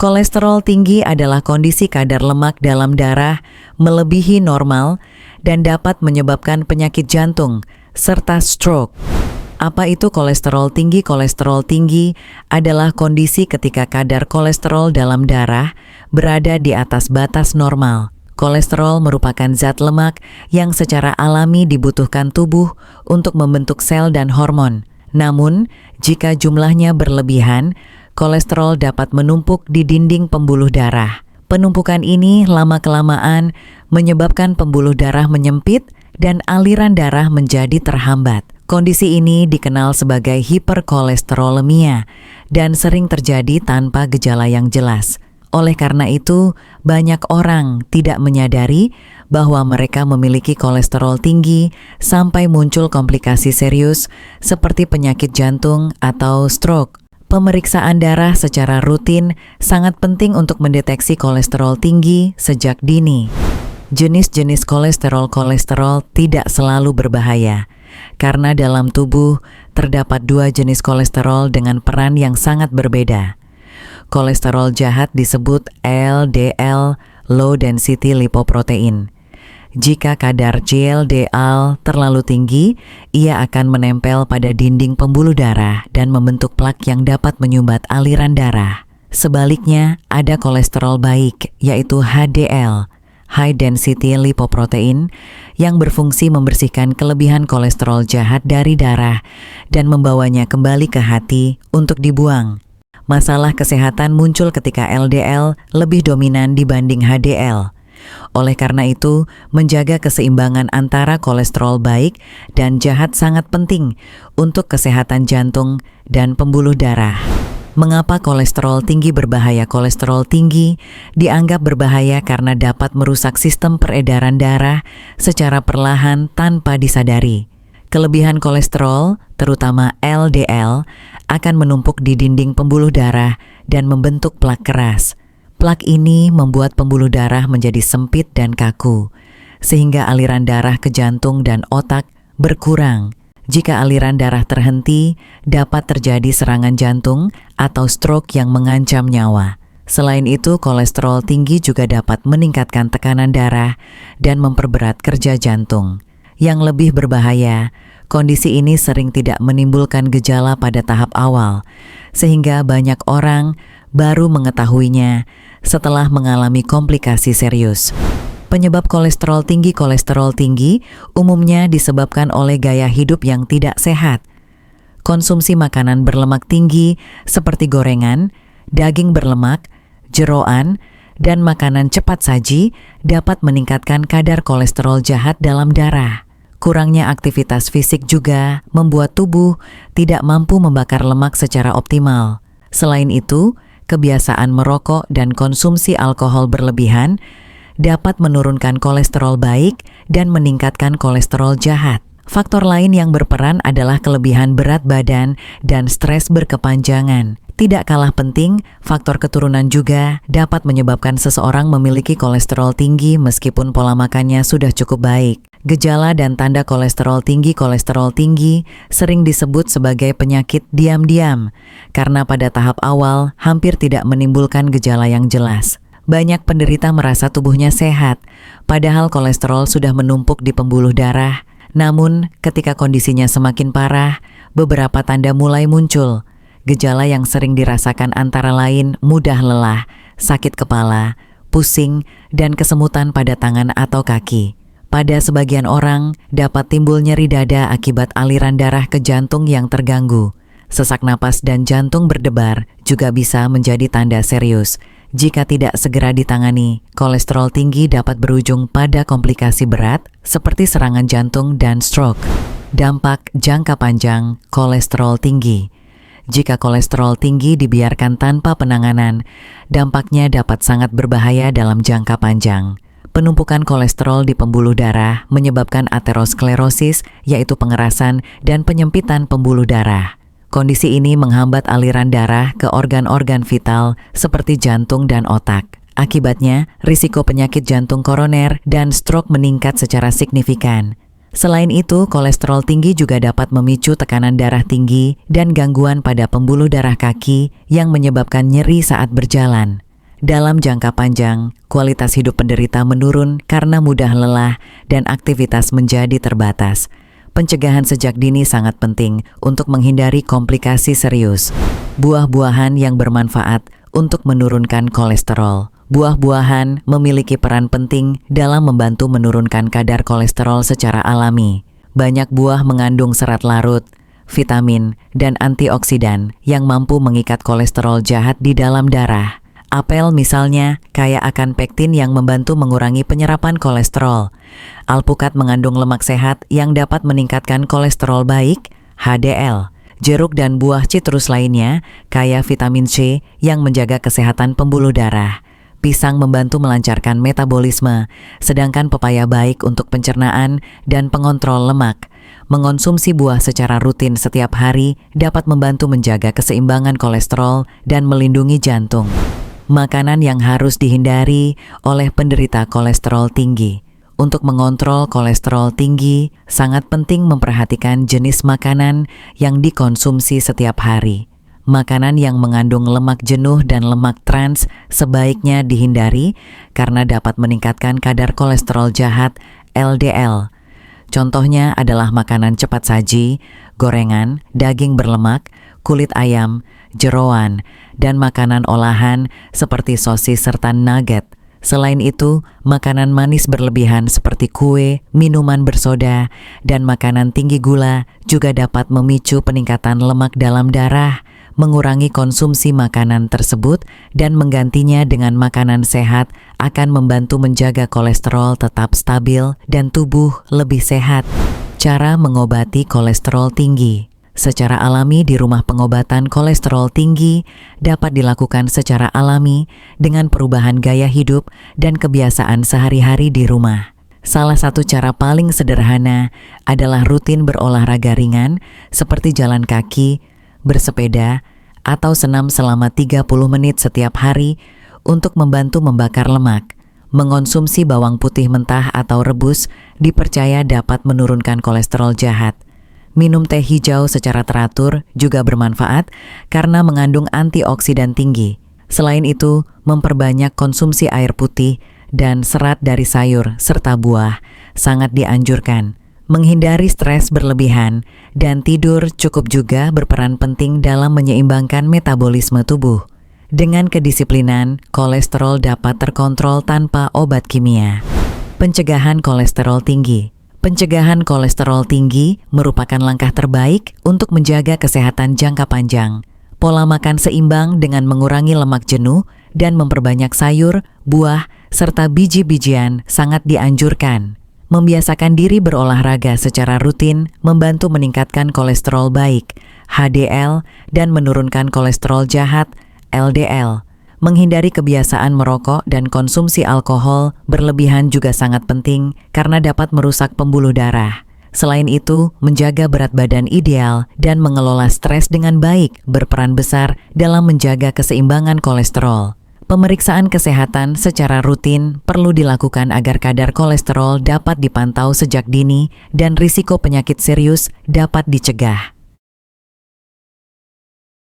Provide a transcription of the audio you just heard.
Kolesterol tinggi adalah kondisi kadar lemak dalam darah melebihi normal dan dapat menyebabkan penyakit jantung serta stroke. Apa itu kolesterol tinggi? Kolesterol tinggi adalah kondisi ketika kadar kolesterol dalam darah berada di atas batas normal. Kolesterol merupakan zat lemak yang secara alami dibutuhkan tubuh untuk membentuk sel dan hormon. Namun, jika jumlahnya berlebihan, kolesterol dapat menumpuk di dinding pembuluh darah. Penumpukan ini lama-kelamaan menyebabkan pembuluh darah menyempit dan aliran darah menjadi terhambat. Kondisi ini dikenal sebagai hiperkolesterolemia dan sering terjadi tanpa gejala yang jelas. Oleh karena itu, banyak orang tidak menyadari bahwa mereka memiliki kolesterol tinggi sampai muncul komplikasi serius seperti penyakit jantung atau stroke. Pemeriksaan darah secara rutin sangat penting untuk mendeteksi kolesterol tinggi sejak dini. Jenis-jenis kolesterol tidak selalu berbahaya, karena dalam tubuh terdapat 2 jenis kolesterol dengan peran yang sangat berbeda. Kolesterol jahat disebut LDL, low density lipoprotein. Jika kadar LDL terlalu tinggi, ia akan menempel pada dinding pembuluh darah dan membentuk plak yang dapat menyumbat aliran darah. Sebaliknya, ada kolesterol baik, yaitu HDL, high density lipoprotein, yang berfungsi membersihkan kelebihan kolesterol jahat dari darah dan membawanya kembali ke hati untuk dibuang. Masalah kesehatan muncul ketika LDL lebih dominan dibanding HDL. Oleh karena itu, menjaga keseimbangan antara kolesterol baik dan jahat sangat penting untuk kesehatan jantung dan pembuluh darah. Mengapa kolesterol tinggi berbahaya? Kolesterol tinggi dianggap berbahaya karena dapat merusak sistem peredaran darah secara perlahan tanpa disadari. Kelebihan kolesterol, terutama LDL, akan menumpuk di dinding pembuluh darah dan membentuk plak keras. Plak ini membuat pembuluh darah menjadi sempit dan kaku, sehingga aliran darah ke jantung dan otak berkurang. Jika aliran darah terhenti, dapat terjadi serangan jantung atau stroke yang mengancam nyawa. Selain itu, kolesterol tinggi juga dapat meningkatkan tekanan darah dan memperberat kerja jantung. Yang lebih berbahaya, kondisi ini sering tidak menimbulkan gejala pada tahap awal, sehingga banyak orang baru mengetahuinya setelah mengalami komplikasi serius. Penyebab kolesterol tinggi umumnya disebabkan oleh gaya hidup yang tidak sehat. Konsumsi makanan berlemak tinggi seperti gorengan, daging berlemak, jeroan, dan makanan cepat saji dapat meningkatkan kadar kolesterol jahat dalam darah. Kurangnya aktivitas fisik juga membuat tubuh tidak mampu membakar lemak secara optimal. Selain itu, kebiasaan merokok dan konsumsi alkohol berlebihan dapat menurunkan kolesterol baik dan meningkatkan kolesterol jahat. Faktor lain yang berperan adalah kelebihan berat badan dan stres berkepanjangan. Tidak kalah penting, faktor keturunan juga dapat menyebabkan seseorang memiliki kolesterol tinggi meskipun pola makannya sudah cukup baik. Gejala dan tanda kolesterol tinggi sering disebut sebagai penyakit diam-diam, karena pada tahap awal hampir tidak menimbulkan gejala yang jelas. Banyak penderita merasa tubuhnya sehat, padahal kolesterol sudah menumpuk di pembuluh darah. Namun, ketika kondisinya semakin parah, beberapa tanda mulai muncul. Gejala yang sering dirasakan antara lain mudah lelah, sakit kepala, pusing, dan kesemutan pada tangan atau kaki. Pada sebagian orang, dapat timbul nyeri dada akibat aliran darah ke jantung yang terganggu. Sesak napas dan jantung berdebar juga bisa menjadi tanda serius. Jika tidak segera ditangani, kolesterol tinggi dapat berujung pada komplikasi berat seperti serangan jantung dan stroke. Dampak jangka panjang kolesterol tinggi. Jika kolesterol tinggi dibiarkan tanpa penanganan, dampaknya dapat sangat berbahaya dalam jangka panjang. Penumpukan kolesterol di pembuluh darah menyebabkan aterosklerosis, yaitu pengerasan dan penyempitan pembuluh darah. Kondisi ini menghambat aliran darah ke organ-organ vital seperti jantung dan otak. Akibatnya, risiko penyakit jantung koroner dan stroke meningkat secara signifikan. Selain itu, kolesterol tinggi juga dapat memicu tekanan darah tinggi dan gangguan pada pembuluh darah kaki yang menyebabkan nyeri saat berjalan. Dalam jangka panjang, kualitas hidup penderita menurun karena mudah lelah dan aktivitas menjadi terbatas. Pencegahan sejak dini sangat penting untuk menghindari komplikasi serius. Buah-buahan yang bermanfaat untuk menurunkan kolesterol. Buah-buahan memiliki peran penting dalam membantu menurunkan kadar kolesterol secara alami. Banyak buah mengandung serat larut, vitamin, dan antioksidan yang mampu mengikat kolesterol jahat di dalam darah. Apel misalnya kaya akan pektin yang membantu mengurangi penyerapan kolesterol. Alpukat mengandung lemak sehat yang dapat meningkatkan kolesterol baik, HDL. Jeruk dan buah citrus lainnya kaya vitamin C yang menjaga kesehatan pembuluh darah. Pisang membantu melancarkan metabolisme, sedangkan pepaya baik untuk pencernaan dan pengontrol lemak. Mengonsumsi buah secara rutin setiap hari dapat membantu menjaga keseimbangan kolesterol dan melindungi jantung. Makanan yang harus dihindari oleh penderita kolesterol tinggi. Untuk mengontrol kolesterol tinggi, sangat penting memperhatikan jenis makanan yang dikonsumsi setiap hari. Makanan yang mengandung lemak jenuh dan lemak trans sebaiknya dihindari karena dapat meningkatkan kadar kolesterol jahat LDL. Contohnya adalah makanan cepat saji, gorengan, daging berlemak, kulit ayam, jeroan, dan makanan olahan seperti sosis serta nugget. Selain itu, makanan manis berlebihan seperti kue, minuman bersoda, dan makanan tinggi gula juga dapat memicu peningkatan lemak dalam darah. Mengurangi konsumsi makanan tersebut dan menggantinya dengan makanan sehat akan membantu menjaga kolesterol tetap stabil dan tubuh lebih sehat. Cara mengobati kolesterol tinggi. Secara alami di rumah pengobatan kolesterol tinggi dapat dilakukan secara alami dengan perubahan gaya hidup dan kebiasaan sehari-hari di rumah. Salah satu cara paling sederhana adalah rutin berolahraga ringan seperti jalan kaki, bersepeda, atau senam selama 30 menit setiap hari untuk membantu membakar lemak. Mengonsumsi bawang putih mentah atau rebus dipercaya dapat menurunkan kolesterol jahat. Minum teh hijau secara teratur juga bermanfaat karena mengandung antioksidan tinggi. Selain itu, memperbanyak konsumsi air putih dan serat dari sayur serta buah sangat dianjurkan. Menghindari stres berlebihan dan tidur cukup juga berperan penting dalam menyeimbangkan metabolisme tubuh. Dengan kedisiplinan, kolesterol dapat terkontrol tanpa obat kimia. Pencegahan kolesterol tinggi. Pencegahan kolesterol tinggi merupakan langkah terbaik untuk menjaga kesehatan jangka panjang. Pola makan seimbang dengan mengurangi lemak jenuh dan memperbanyak sayur, buah, serta biji-bijian sangat dianjurkan. Membiasakan diri berolahraga secara rutin membantu meningkatkan kolesterol baik, HDL, dan menurunkan kolesterol jahat, LDL. Menghindari kebiasaan merokok dan konsumsi alkohol berlebihan juga sangat penting karena dapat merusak pembuluh darah. Selain itu, menjaga berat badan ideal dan mengelola stres dengan baik berperan besar dalam menjaga keseimbangan kolesterol. Pemeriksaan kesehatan secara rutin perlu dilakukan agar kadar kolesterol dapat dipantau sejak dini dan risiko penyakit serius dapat dicegah.